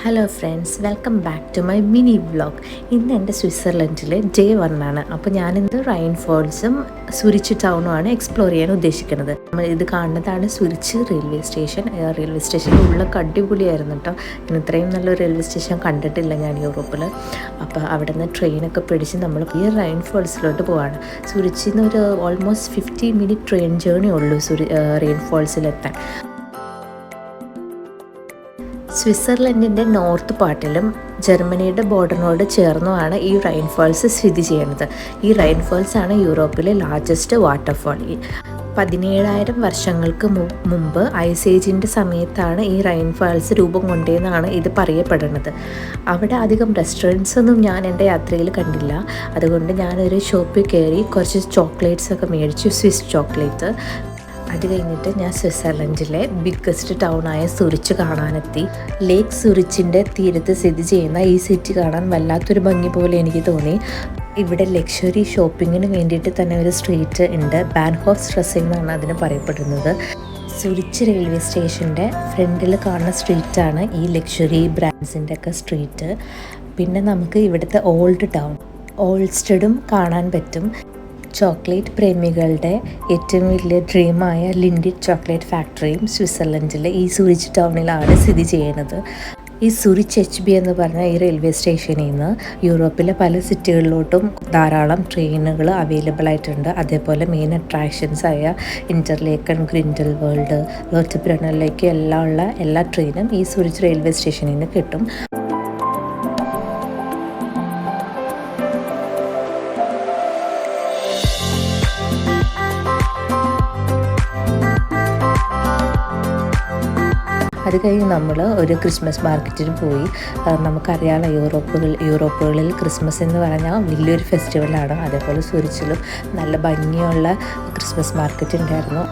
Hello friends, welcome back to my mini vlog. ഇന്ന് എൻ്റെ സ്വിറ്റ്സർലൻഡിലെ day 1 ആണ്. അപ്പോൾ ഞാനിന്ന് റൈൻ ഫോൾസും സുരിച്ച് ടൗണുമാണ് എക്സ്പ്ലോർ ചെയ്യാൻ ഉദ്ദേശിക്കുന്നത്. നമ്മൾ ഇത് കാണുന്നതാണ് സുരിച്ച് റെയിൽവേ സ്റ്റേഷൻ. റെയിൽവേ സ്റ്റേഷൻ്റെ ഉള്ളൊക്കെ അടിപൊളിയായിരുന്നു കേട്ടോ. ഇത്രയും നല്ലൊരു റെയിൽവേ സ്റ്റേഷൻ കണ്ടിട്ടില്ല ഞാൻ യൂറോപ്പിൽ. അപ്പോൾ അവിടെ നിന്ന് ട്രെയിനൊക്കെ പിടിച്ച് നമ്മൾ ഈ റൈൻ ഫോൾസിലോട്ട് പോവാണ്. സുരിച്ചിൽ നിന്ന് ഒരു ഓൾമോസ്റ്റ് 50 മിനിറ്റ് ട്രെയിൻ ജേർണി ഉള്ളൂ റെയിൻ ഫോൾസിലെത്താൻ. സ്വിറ്റ്സർലൻഡിൻ്റെ നോർത്ത് പാർട്ടിലും ജർമ്മനിയുടെ ബോർഡറിനോട് ചേർന്നുമാണ് ഈ റൈൻ ഫോൾസ് സ്ഥിതി ചെയ്യുന്നത്. ഈ റൈൻ ഫോൾസ് ആണ് യൂറോപ്പിലെ ലാർജസ്റ്റ് വാട്ടർഫോൾ. 17,000 വർഷങ്ങൾക്ക് മുമ്പ് ഐസ് ഏജിൻ്റെ സമയത്താണ് ഈ റൈൻ ഫാൾസ് രൂപം കൊണ്ടതെന്നാണ് ഇത് പറയപ്പെടുന്നത്. അവിടെ അധികം റെസ്റ്റോറൻറ്റ്സ് ഒന്നും ഞാൻ എൻ്റെ യാത്രയിൽ കണ്ടില്ല. അതുകൊണ്ട് ഞാനൊരു ഷോപ്പിൽ കയറി കുറച്ച് ചോക്ലേറ്റ്സ് ഒക്കെ മേടിച്ചു, സ്വിസ് ചോക്ലേറ്റ്. അത് കഴിഞ്ഞിട്ട് ഞാൻ സ്വിറ്റ്സർലൻഡിലെ ബിഗ്ഗസ്റ്റ് ടൗണായ സുരിച്ച് കാണാനെത്തി. ലേക്ക് സുരിച്ചിൻ്റെ തീരത്ത് സ്ഥിതി ചെയ്യുന്ന ഈ സിറ്റി കാണാൻ വല്ലാത്തൊരു ഭംഗി പോലെ എനിക്ക് തോന്നി. ഇവിടെ ലക്ഷറി ഷോപ്പിങ്ങിന് വേണ്ടിയിട്ട് തന്നെ ഒരു സ്ട്രീറ്റ് ഉണ്ട്. ബാൻഹോഫ് സ്ട്രെസ് എന്നാണ് അതിന് പറയപ്പെടുന്നത്. സുരിച്ച് റെയിൽവേ സ്റ്റേഷൻ്റെ ഫ്രണ്ടിൽ കാണുന്ന സ്ട്രീറ്റാണ് ഈ ലക്ഷറി ബ്രാൻഡ്സിൻ്റെ ഒക്കെ സ്ട്രീറ്റ്. പിന്നെ നമുക്ക് ഇവിടുത്തെ ഓൾഡ് ടൗൺ ഓൾസ്റ്റഡും കാണാൻ പറ്റും. ചോക്ലേറ്റ് പ്രേമികളുടെ ഏറ്റവും വലിയ ഡ്രീമായ ലിൻഡിറ്റ് ചോക്ലേറ്റ് ഫാക്ടറിയും സ്വിറ്റ്സർലൻഡിലെ ഈ സുരിച്ച് ടൗണിലാണ് സ്ഥിതി ചെയ്യുന്നത്. ഈ സുരിച്ച് HB എന്ന് പറഞ്ഞ ഈ റെയിൽവേ സ്റ്റേഷനിൽ നിന്ന് യൂറോപ്പിലെ പല സിറ്റികളിലോട്ടും ധാരാളം ട്രെയിനുകൾ അവൈലബിൾ ആയിട്ടുണ്ട്. അതേപോലെ മെയിൻ അട്രാക്ഷൻസായ ഇൻ്റർലേക്കൺ, ഗ്രിൻഡൽ വേൾഡ്, ലോർട്ട്ബ്രണ്ണറിലേക്ക് എല്ലാം ഉള്ള എല്ലാ ട്രെയിനും ഈ സുരിച്ച് റെയിൽവേ സ്റ്റേഷനിൽ നിന്ന് കിട്ടും. അത് കഴിഞ്ഞ് നമ്മൾ ഒരു ക്രിസ്മസ് മാർക്കറ്റിൽ പോയി. നമുക്കറിയാമല്ലോ യൂറോപ്പുകളിൽ ക്രിസ്മസ് എന്ന് പറഞ്ഞാൽ വലിയൊരു ഫെസ്റ്റിവലാണ്. അതേപോലെ സുരിച്ചിലും നല്ല ഭംഗിയുള്ള ക്രിസ്മസ് മാർക്കറ്റ് ഉണ്ടായിരുന്നു.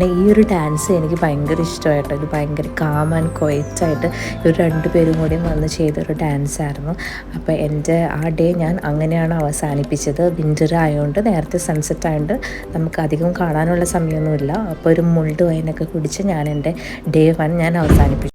ഈ ഒരു ഡാൻസ് എനിക്ക് ഭയങ്കര ഇഷ്ടമായിട്ടോ. ഇത് ഭയങ്കര കാം ആൻഡ് ക്വയറ്റായിട്ട് ഇവർ രണ്ടുപേരും കൂടി വന്ന് ചെയ്തൊരു ഡാൻസായിരുന്നു. അപ്പോൾ എൻ്റെ ആ ഡേ ഞാൻ അങ്ങനെയാണ് അവസാനിപ്പിച്ചത്. വിൻ്റർ ആയതുകൊണ്ട്, നേരത്തെ സൺസെറ്റ് ആയതുകൊണ്ട് നമുക്ക് അധികം കാണാനുള്ള സമയമൊന്നുമില്ല. അപ്പോൾ ഒരു മുൾഡ് വൈനൊക്കെ കുടിച്ച് ഞാൻ എൻ്റെ ഡേ 1 ഞാൻ അവസാനിപ്പിച്ചു.